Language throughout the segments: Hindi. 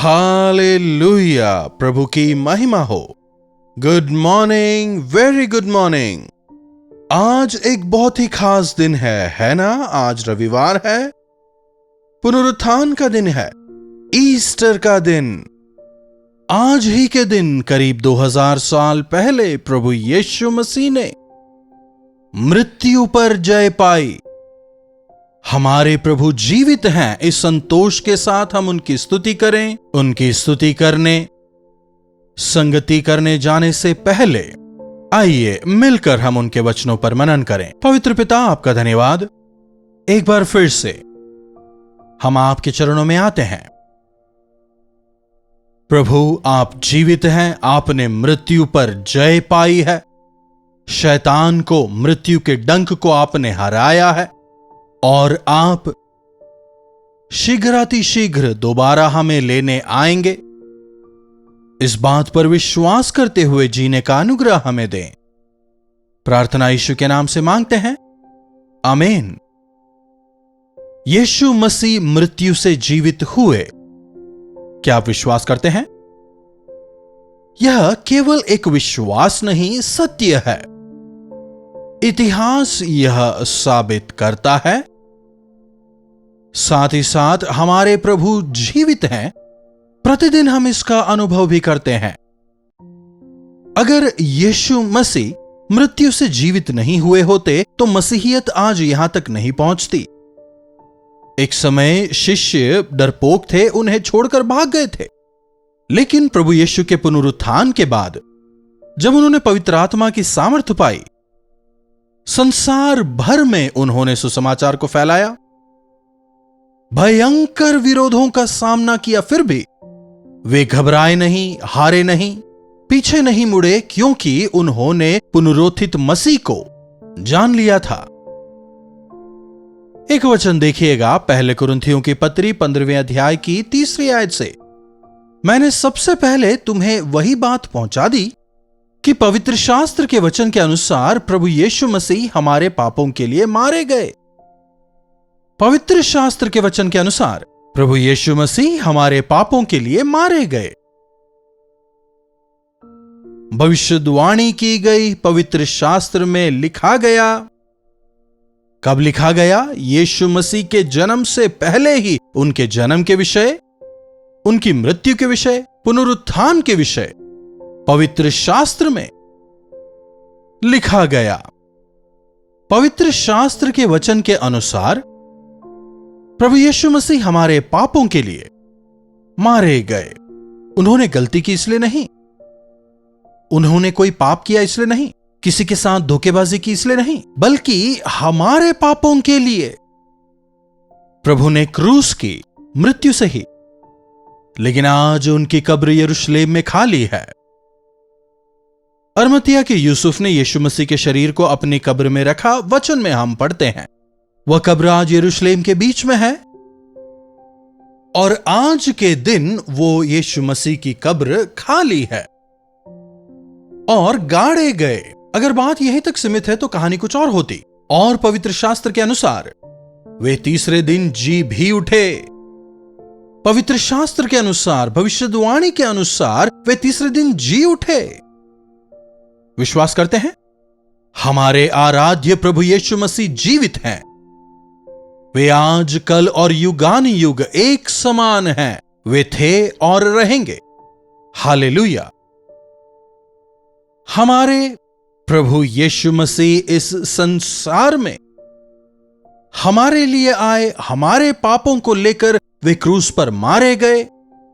हालेलुया, प्रभु की महिमा हो। Good morning, very good morning. आज एक बहुत ही खास दिन है ना। आज रविवार है, पुनरुत्थान का दिन है, ईस्टर का दिन। आज ही के दिन करीब 2000 साल पहले प्रभु यीशु मसीह ने मृत्यु पर जय पाई। हमारे प्रभु जीवित हैं। इस संतोष के साथ हम उनकी स्तुति करें। उनकी स्तुति करने, संगति करने जाने से पहले आइए मिलकर हम उनके वचनों पर मनन करें। पवित्र पिता, आपका धन्यवाद। एक बार फिर से हम आपके चरणों में आते हैं। प्रभु, आप जीवित हैं। आपने मृत्यु पर जय पाई है। शैतान को, मृत्यु के डंक को आपने हराया है और आप शीघ्रातिशीघ्र दोबारा हमें लेने आएंगे। इस बात पर विश्वास करते हुए जीने का अनुग्रह हमें दें। प्रार्थना यीशु के नाम से मांगते हैं, आमीन। यीशु मसीह मृत्यु से जीवित हुए। क्या आप विश्वास करते हैं? यह केवल एक विश्वास नहीं, सत्य है। इतिहास यह साबित करता है। साथ ही साथ हमारे प्रभु जीवित हैं। प्रतिदिन हम इसका अनुभव भी करते हैं। अगर यीशु मसीह मृत्यु से जीवित नहीं हुए होते तो मसीहियत आज यहां तक नहीं पहुंचती। एक समय शिष्य डरपोक थे, उन्हें छोड़कर भाग गए थे। लेकिन प्रभु यीशु के पुनरुत्थान के बाद जब उन्होंने पवित्र आत्मा की सामर्थ्य पाई, संसार भर में उन्होंने सुसमाचार को फैलाया। भयंकर विरोधों का सामना किया, फिर भी वे घबराए नहीं, हारे नहीं, पीछे नहीं मुड़े, क्योंकि उन्होंने पुनरुत्थित मसीह को जान लिया था। एक वचन देखिएगा, पहले कुरिन्थियों की पत्री 15वें अध्याय की 3री आयत से। मैंने सबसे पहले तुम्हें वही बात पहुंचा दी कि पवित्र शास्त्र के वचन के अनुसार प्रभु यीशु मसीह हमारे पापों के लिए मारे गए। पवित्र शास्त्र के वचन के अनुसार प्रभु यीशु मसीह हमारे पापों के लिए मारे गए। भविष्यवाणी की गई पवित्र शास्त्र में लिखा गया। कब लिखा गया? यीशु मसीह के जन्म से पहले ही उनके जन्म के विषय, उनकी मृत्यु के विषय, पुनरुत्थान के विषय पवित्र शास्त्र में लिखा गया। पवित्र शास्त्र के वचन के अनुसार प्रभु यीशु मसीह हमारे पापों के लिए मारे गए। उन्होंने गलती की इसलिए नहीं, उन्होंने कोई पाप किया इसलिए नहीं, किसी के साथ धोखेबाजी की इसलिए नहीं, बल्कि हमारे पापों के लिए प्रभु ने क्रूस की, मृत्यु से ही। लेकिन आज उनकी कब्र यरूशलेम में खाली है। अरमतिया के यूसुफ ने यीशु मसीह के शरीर को अपनी कब्र में रखा। वचन में हम पढ़ते हैं, वह कब्र आज यरूशलेम के बीच में है और आज के दिन वो यीशु मसीह की कब्र खाली है और गाड़े गए। अगर बात यहीं तक सीमित है तो कहानी कुछ और होती। और पवित्र शास्त्र के अनुसार वे तीसरे दिन जी भी उठे। पवित्र शास्त्र के अनुसार, भविष्यवाणी के अनुसार वे तीसरे दिन जी उठे। विश्वास करते हैं? हमारे आराध्य प्रभु यीशु मसीह जीवित हैं। वे आज, कल और युगान युग एक समान हैं। वे थे और रहेंगे। हालेलुया। हमारे प्रभु यीशु मसीह इस संसार में हमारे लिए आए। हमारे पापों को लेकर वे क्रूस पर मारे गए।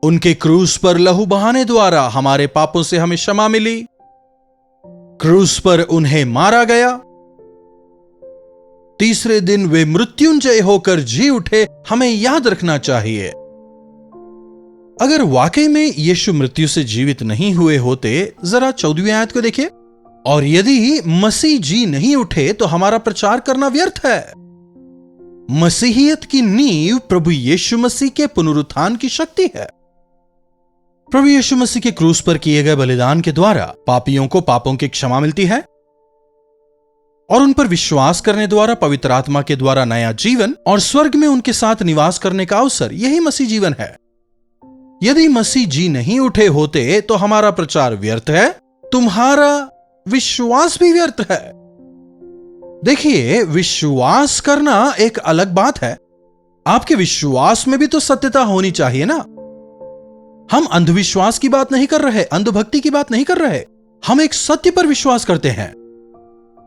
उनके क्रूस पर लहू बहाने द्वारा हमारे पापों से हमें क्षमा मिली। क्रूस पर उन्हें मारा गया। तीसरे दिन वे मृत्युंजय होकर जी उठे। हमें याद रखना चाहिए, अगर वाकई में यीशु मृत्यु से जीवित नहीं हुए होते, जरा 14वीं आयत को देखिए। और यदि मसीह जी नहीं उठे तो हमारा प्रचार करना व्यर्थ है। मसीहियत की नींव प्रभु यीशु मसीह के पुनरुत्थान की शक्ति है। प्रभु यीशु मसीह के क्रूस पर किए गए बलिदान के द्वारा पापियों को पापों की क्षमा मिलती है और उन पर विश्वास करने द्वारा पवित्र आत्मा के द्वारा नया जीवन और स्वर्ग में उनके साथ निवास करने का अवसर, यही मसीह जीवन है। यदि मसीह जी नहीं उठे होते तो हमारा प्रचार व्यर्थ है, तुम्हारा विश्वास भी व्यर्थ है। देखिए, विश्वास करना एक अलग बात है, आपके विश्वास में भी तो सत्यता होनी चाहिए ना। हम अंधविश्वास की बात नहीं कर रहे, अंधभक्ति की बात नहीं कर रहे। हम एक सत्य पर विश्वास करते हैं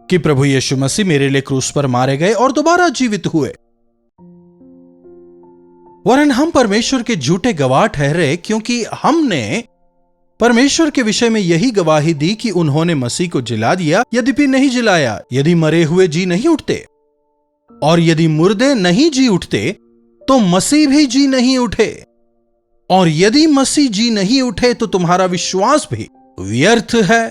कि प्रभु यीशु मसीह मेरे लिए क्रूस पर मारे गए और दोबारा जीवित हुए। वरन हम परमेश्वर के झूठे गवाह ठहरे, क्योंकि हमने परमेश्वर के विषय में यही गवाही दी कि उन्होंने मसीह को जिला दिया, यद्यपि नहीं जिलाया। यदि मरे हुए जी नहीं उठते और यदि मुर्दे नहीं जी उठते तो मसीह भी जी नहीं उठे, और यदि मसीह जी नहीं उठे तो तुम्हारा विश्वास भी व्यर्थ है।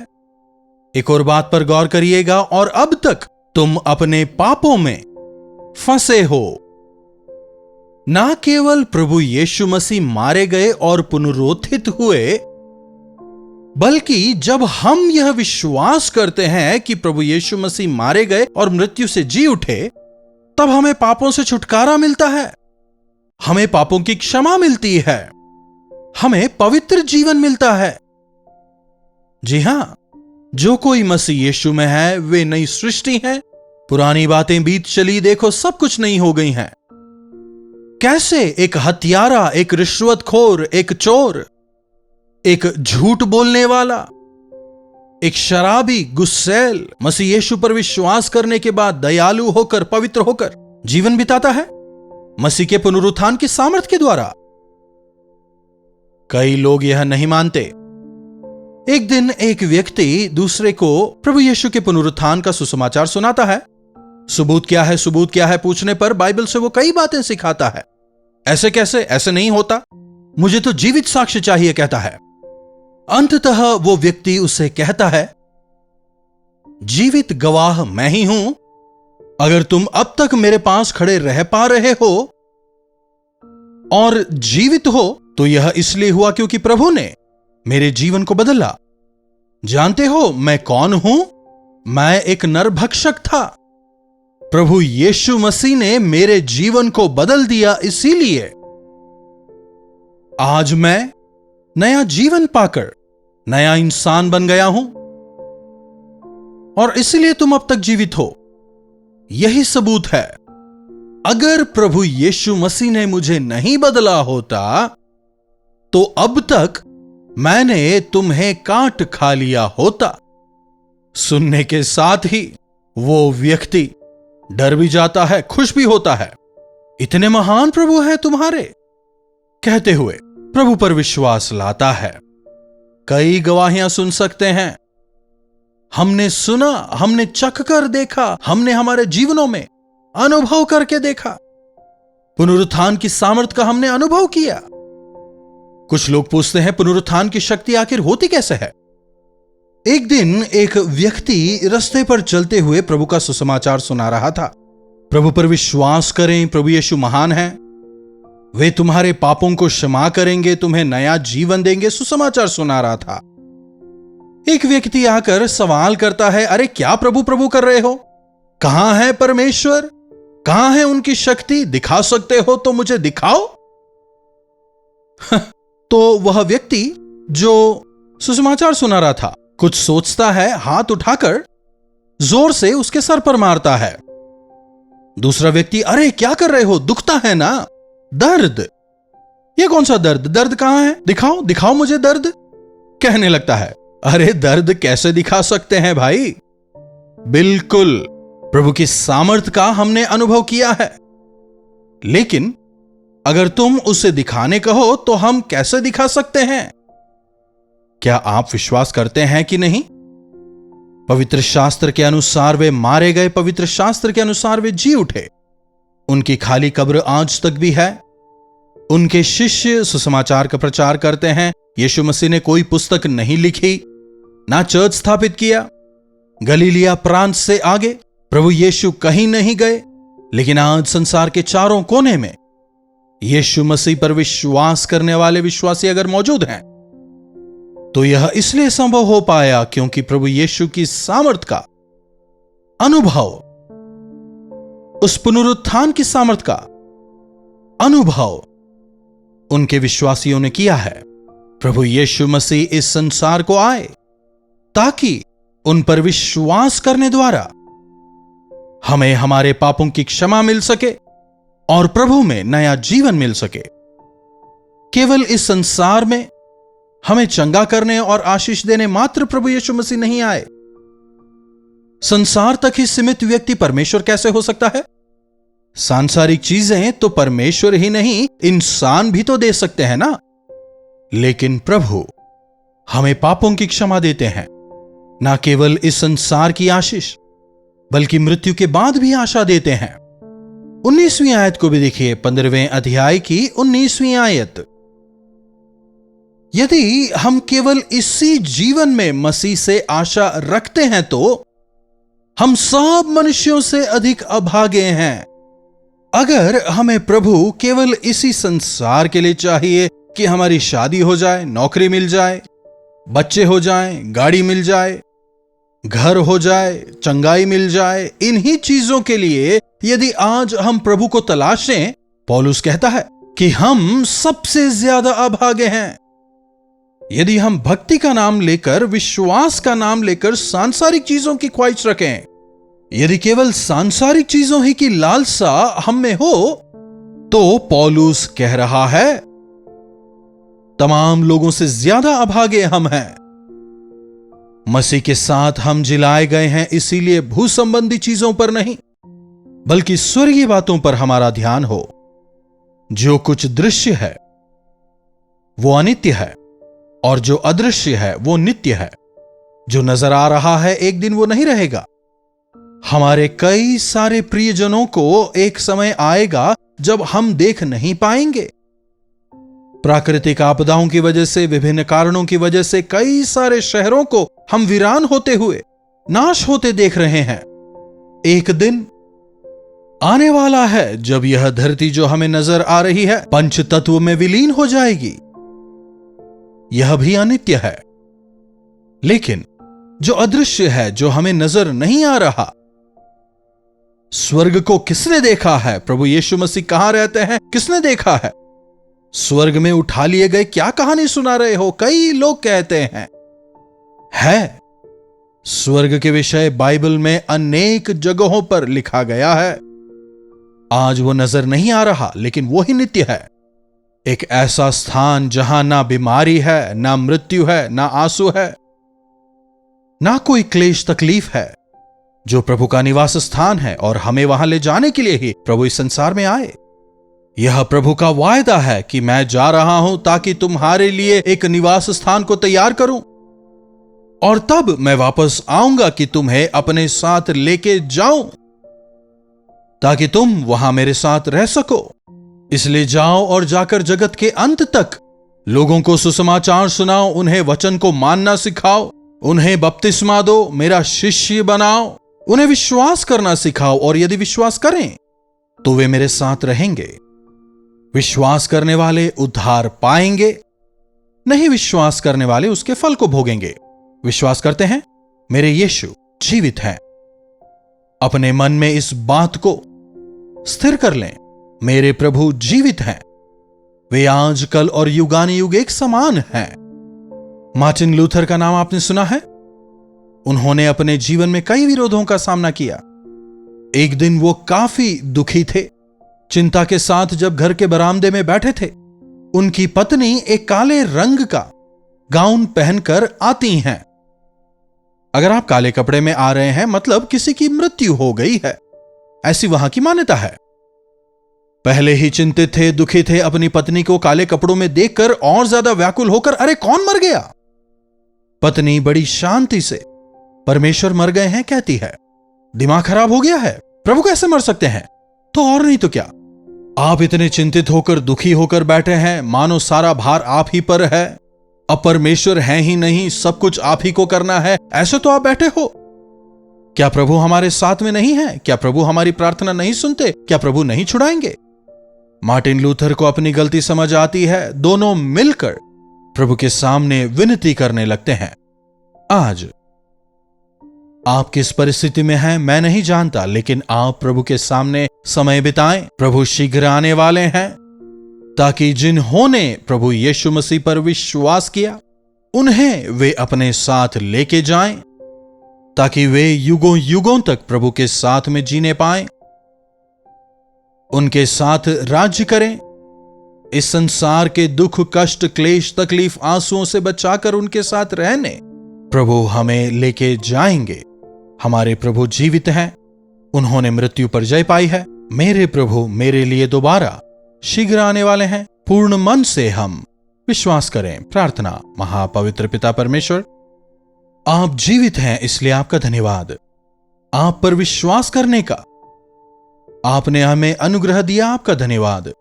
एक और बात पर गौर करिएगा, और अब तक तुम अपने पापों में फंसे हो। ना केवल प्रभु यीशु मसीह मारे गए और पुनरुत्थित हुए, बल्कि जब हम यह विश्वास करते हैं कि प्रभु यीशु मसीह मारे गए और मृत्यु से जी उठे, तब हमें पापों से छुटकारा मिलता है, हमें पापों की क्षमा मिलती है, हमें पवित्र जीवन मिलता है। जी हां, जो कोई मसीह यीशु में है वे नई सृष्टि है। पुरानी बातें बीत चली, देखो सब कुछ नई हो गई हैं। कैसे एक हत्यारा, एक रिश्वतखोर, एक चोर, एक झूठ बोलने वाला, एक शराबी, गुस्सैल मसीह यीशु पर विश्वास करने के बाद दयालु होकर, पवित्र होकर जीवन बिताता है मसीह के पुनरुत्थान की सामर्थ्य के द्वारा। कई लोग यह नहीं मानते। एक दिन एक व्यक्ति दूसरे को प्रभु यीशु के पुनरुत्थान का सुसमाचार सुनाता है। सबूत क्या है, सबूत क्या है पूछने पर बाइबल से वो कई बातें सिखाता है। ऐसे कैसे, ऐसे नहीं होता, मुझे तो जीवित साक्ष्य चाहिए कहता है। अंततः वो व्यक्ति उससे कहता है, जीवित गवाह मैं ही हूं। अगर तुम अब तक मेरे पास खड़े रह पा रहे हो और जीवित हो तो यह इसलिए हुआ क्योंकि प्रभु ने मेरे जीवन को बदला। जानते हो मैं कौन हूं? मैं एक नरभक्षक था। प्रभु यीशु मसीह ने मेरे जीवन को बदल दिया, इसीलिए आज मैं नया जीवन पाकर नया इंसान बन गया हूं, और इसलिए तुम अब तक जीवित हो। यही सबूत है। अगर प्रभु यीशु मसीह ने मुझे नहीं बदला होता तो अब तक मैंने तुम्हें काट खा लिया होता। सुनने के साथ ही वो व्यक्ति डर भी जाता है, खुश भी होता है। इतने महान प्रभु हैं तुम्हारे कहते हुए प्रभु पर विश्वास लाता है। कई गवाहियां सुन सकते हैं, हमने सुना, हमने चख कर देखा, हमने हमारे जीवनों में अनुभव करके देखा, पुनरुत्थान की सामर्थ्य का हमने अनुभव किया। कुछ लोग पूछते हैं पुनरुत्थान की शक्ति आखिर होती कैसे है? एक दिन एक व्यक्ति रास्ते पर चलते हुए प्रभु का सुसमाचार सुना रहा था। प्रभु पर विश्वास करें, प्रभु यीशु महान हैं, वे तुम्हारे पापों को क्षमा करेंगे, तुम्हें नया जीवन देंगे, सुसमाचार सुना रहा था। एक व्यक्ति आकर सवाल करता है, अरे क्या प्रभु प्रभु कर रहे हो? कहां है परमेश्वर? कहां है उनकी शक्ति? दिखा सकते हो तो मुझे दिखाओ। तो वह व्यक्ति जो सुसमाचार सुना रहा था कुछ सोचता है, हाथ उठाकर जोर से उसके सर पर मारता है। दूसरा व्यक्ति, अरे क्या कर रहे हो? दुखता है ना? दर्द? ये कौन सा दर्द? दर्द कहां है? दिखाओ दिखाओ मुझे दर्द। कहने लगता है, अरे दर्द कैसे दिखा सकते हैं भाई? बिल्कुल, प्रभु की सामर्थ का हमने अनुभव किया है, लेकिन अगर तुम उसे दिखाने कहो तो हम कैसे दिखा सकते हैं? क्या आप विश्वास करते हैं कि नहीं? पवित्र शास्त्र के अनुसार वे मारे गए, पवित्र शास्त्र के अनुसार वे जी उठे। उनकी खाली कब्र आज तक भी है। उनके शिष्य सुसमाचार का प्रचार करते हैं। यीशु मसीह ने कोई पुस्तक नहीं लिखी, ना चर्च स्थापित किया। गलीलिया प्रांत से आगे प्रभु यीशु कहीं नहीं गए, लेकिन आज संसार के चारों कोने में यीशु मसीह पर विश्वास करने वाले विश्वासी अगर मौजूद हैं तो यह इसलिए संभव हो पाया क्योंकि प्रभु यीशु की सामर्थ का अनुभव, उस पुनरुत्थान की सामर्थ का अनुभव उनके विश्वासियों ने किया है। प्रभु यीशु मसीह इस संसार को आए ताकि उन पर विश्वास करने द्वारा हमें हमारे पापों की क्षमा मिल सके और प्रभु में नया जीवन मिल सके। केवल इस संसार में हमें चंगा करने और आशीष देने मात्र प्रभु यीशु मसीह नहीं आए। संसार तक ही सीमित व्यक्ति परमेश्वर कैसे हो सकता है? सांसारिक चीजें तो परमेश्वर ही नहीं, इंसान भी तो दे सकते हैं ना। लेकिन प्रभु हमें पापों की क्षमा देते हैं, ना केवल इस संसार की आशीष बल्कि मृत्यु के बाद भी आशा देते हैं। 19वीं आयत को भी देखिए, 15वें अध्याय की 19वीं आयत। यदि हम केवल इसी जीवन में मसीह से आशा रखते हैं तो हम सब मनुष्यों से अधिक अभागे हैं। अगर हमें प्रभु केवल इसी संसार के लिए चाहिए कि हमारी शादी हो जाए, नौकरी मिल जाए, बच्चे हो जाएं, गाड़ी मिल जाए, घर हो जाए, चंगाई मिल जाए, इन्हीं चीजों के लिए यदि आज हम प्रभु को तलाशें, पौलुस कहता है कि हम सबसे ज्यादा अभागे हैं। यदि हम भक्ति का नाम लेकर, विश्वास का नाम लेकर सांसारिक चीजों की ख्वाहिश रखें, यदि केवल सांसारिक चीजों ही की लालसा हम में हो, तो पौलुस कह रहा है तमाम लोगों से ज्यादा अभागे हम हैं। मसीह के साथ हम जिलाए गए हैं, इसीलिए भू संबंधी चीजों पर नहीं बल्कि स्वर्गीय बातों पर हमारा ध्यान हो। जो कुछ दृश्य है वो अनित्य है और जो अदृश्य है वो नित्य है। जो नजर आ रहा है एक दिन वो नहीं रहेगा। हमारे कई सारे प्रियजनों को एक समय आएगा जब हम देख नहीं पाएंगे। प्राकृतिक आपदाओं की वजह से, विभिन्न कारणों की वजह से कई सारे शहरों को हम वीरान होते हुए, नाश होते देख रहे हैं। एक दिन आने वाला है जब यह धरती जो हमें नजर आ रही है पंच तत्व में विलीन हो जाएगी। यह भी अनित्य है। लेकिन जो अदृश्य है, जो हमें नजर नहीं आ रहा, स्वर्ग को किसने देखा है? प्रभु यीशु मसीह कहां रहते हैं, किसने देखा है? स्वर्ग में उठा लिए गए, क्या कहानी सुना रहे हो? कई लोग कहते हैं। है स्वर्ग के विषय बाइबल में अनेक जगहों पर लिखा गया है। आज वो नजर नहीं आ रहा, लेकिन वो ही नित्य है। एक ऐसा स्थान जहां ना बीमारी है, ना मृत्यु है, ना आंसू है, ना कोई क्लेश तकलीफ है, जो प्रभु का निवास स्थान है और हमें वहां ले जाने के लिए ही प्रभु इस संसार में आए। यह प्रभु का वायदा है कि मैं जा रहा हूं ताकि तुम्हारे लिए एक निवास स्थान को तैयार करूं और तब मैं वापस आऊंगा कि तुम्हें अपने साथ लेके जाऊं ताकि तुम वहां मेरे साथ रह सको। इसलिए जाओ और जाकर जगत के अंत तक लोगों को सुसमाचार सुनाओ, उन्हें वचन को मानना सिखाओ, उन्हें बपतिस्मा दो, मेरा शिष्य बनाओ, उन्हें विश्वास करना सिखाओ और यदि विश्वास करें तो वे मेरे साथ रहेंगे। विश्वास करने वाले उद्धार पाएंगे, नहीं विश्वास करने वाले उसके फल को भोगेंगे। विश्वास करते हैं मेरे यीशु जीवित हैं। अपने मन में इस बात को स्थिर कर लें, मेरे प्रभु जीवित हैं। वे आज, कल और युगानुयुग एक समान हैं। मार्टिन लूथर का नाम आपने सुना है। उन्होंने अपने जीवन में कई विरोधों का सामना किया। एक दिन वो काफी दुखी थे। चिंता के साथ जब घर के बरामदे में बैठे थे, उनकी पत्नी एक काले रंग का गाउन पहनकर आती हैं। अगर आप काले कपड़े में आ रहे हैं मतलब किसी की मृत्यु हो गई है, ऐसी वहां की मान्यता है। पहले ही चिंतित थे, दुखी थे, अपनी पत्नी को काले कपड़ों में देखकर और ज्यादा व्याकुल होकर, अरे कौन मर गया? पत्नी बड़ी शांति से, परमेश्वर मर गए हैं कहती है। दिमाग खराब हो गया है, प्रभु कैसे मर सकते हैं? तो और नहीं तो क्या, आप इतने चिंतित होकर, दुखी होकर बैठे हैं, मानो सारा भार आप ही पर है। अब परमेश्वर है ही नहीं, सब कुछ आप ही को करना है, ऐसे तो आप बैठे हो। क्या प्रभु हमारे साथ में नहीं है? क्या प्रभु हमारी प्रार्थना नहीं सुनते? क्या प्रभु नहीं छुड़ाएंगे? मार्टिन लूथर को अपनी गलती समझ आती है। दोनों मिलकर प्रभु के सामने विनती करने लगते हैं। आज आप किस परिस्थिति में हैं मैं नहीं जानता, लेकिन आप प्रभु के सामने समय बिताएं। प्रभु शीघ्र आने वाले हैं। ताकि जिन्होंने प्रभु यीशु मसीह पर विश्वास किया उन्हें वे अपने साथ लेके जाएं, ताकि वे युगों युगों तक प्रभु के साथ में जीने पाएं, उनके साथ राज्य करें, इस संसार के दुख, कष्ट, क्लेश, तकलीफ, आंसुओं से बचाकर उनके साथ रहने प्रभु हमें लेके जाएंगे। हमारे प्रभु जीवित हैं, उन्होंने मृत्यु पर जय पाई है। मेरे प्रभु मेरे लिए दोबारा शीघ्र आने वाले हैं। पूर्ण मन से हम विश्वास करें। प्रार्थना। महापवित्र पिता परमेश्वर, आप जीवित हैं, इसलिए आपका धन्यवाद। आप पर विश्वास करने का आपने हमें अनुग्रह दिया, आपका धन्यवाद।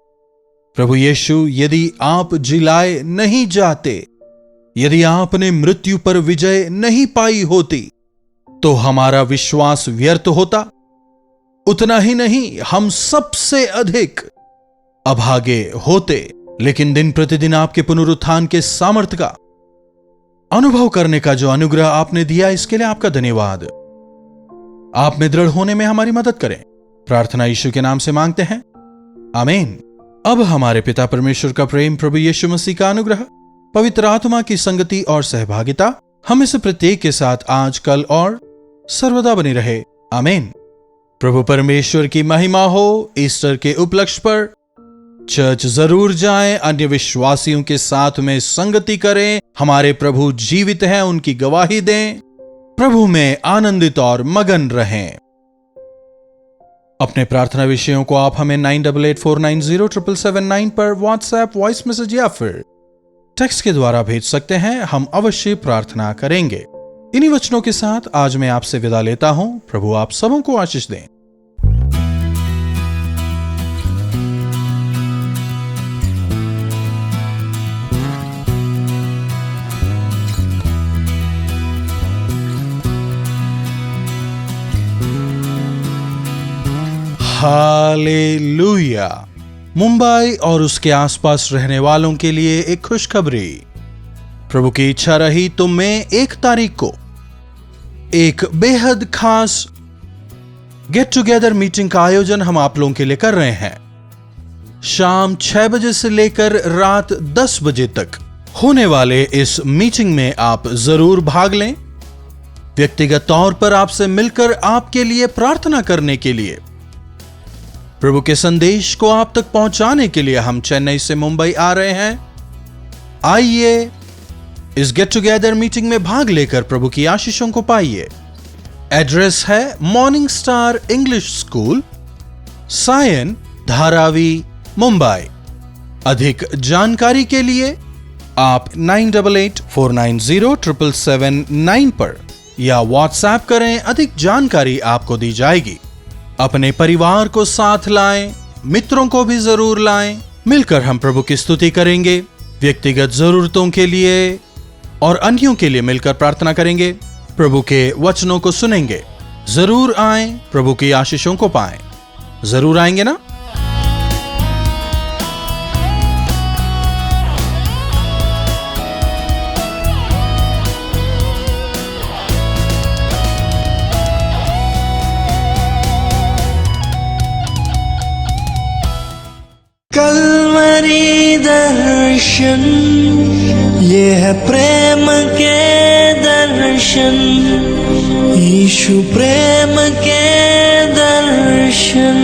प्रभु यीशु, यदि आप जिलाए नहीं जाते, यदि आपने मृत्यु पर विजय नहीं पाई होती, तो हमारा विश्वास व्यर्थ होता। उतना ही नहीं, हम सबसे अधिक अभागे होते। लेकिन दिन प्रतिदिन आपके पुनरुत्थान के सामर्थ्य का अनुभव करने का जो अनुग्रह आपने दिया, इसके लिए आपका धन्यवाद। आप में दृढ़ होने में हमारी मदद करें। प्रार्थना यीशु के नाम से मांगते हैं, आमीन। अब हमारे पिता परमेश्वर का प्रेम, प्रभु यीशु मसीह का अनुग्रह, पवित्र आत्मा की संगति और सहभागिता हमें से प्रत्येक के साथ आज, कल और सर्वदा बनी रहे, आमीन। प्रभु परमेश्वर की महिमा हो। ईस्टर के उपलक्ष्य पर चर्च जरूर जाएं, अन्य विश्वासियों के साथ में संगति करें। हमारे प्रभु जीवित हैं, उनकी गवाही दें। प्रभु में आनंदित और मगन रहें। अपने प्रार्थना विषयों को आप हमें 9884907779 पर व्हाट्सएप वॉइस मैसेज या फिर टेक्स्ट के द्वारा भेज सकते हैं। हम अवश्य प्रार्थना करेंगे। इन्हीं वचनों के साथ आज मैं आपसे विदा लेता हूं। प्रभु आप सबों को आशीष दें। हालेलुया। मुंबई और उसके आसपास रहने वालों के लिए एक खुशखबरी। प्रभु की इच्छा रही तो मई 1 तारीख को एक बेहद खास गेट टुगेदर मीटिंग का आयोजन हम आप लोगों के लिए कर रहे हैं। शाम 6 बजे से लेकर रात 10 बजे तक होने वाले इस मीटिंग में आप जरूर भाग लें। व्यक्तिगत तौर पर आपसे मिलकर आपके लिए प्रार्थना करने के लिए, प्रभु के संदेश को आप तक पहुंचाने के लिए हम चेन्नई से मुंबई आ रहे हैं। आइए इस गेट टुगेदर मीटिंग में भाग लेकर प्रभु की आशीषों को पाइए। एड्रेस है Morning Star English School, Sion, Dharavi, Mumbai. अधिक जानकारी के लिए आप 9884907779 पर या व्हाट्सएप करें। अधिक जानकारी आपको दी जाएगी। अपने परिवार को साथ लाएं, मित्रों को भी जरूर लाएं। मिलकर हम प्रभु की स्तुति करेंगे, व्यक्तिगत जरूरतों के लिए और अन्यों के लिए मिलकर प्रार्थना करेंगे, प्रभु के वचनों को सुनेंगे। जरूर आएं, प्रभु की आशीषों को पाएं। जरूर आएंगे ना? कल्वरी दर्शन, ये है प्रेम के दर्शन, यीशु प्रेम के दर्शन।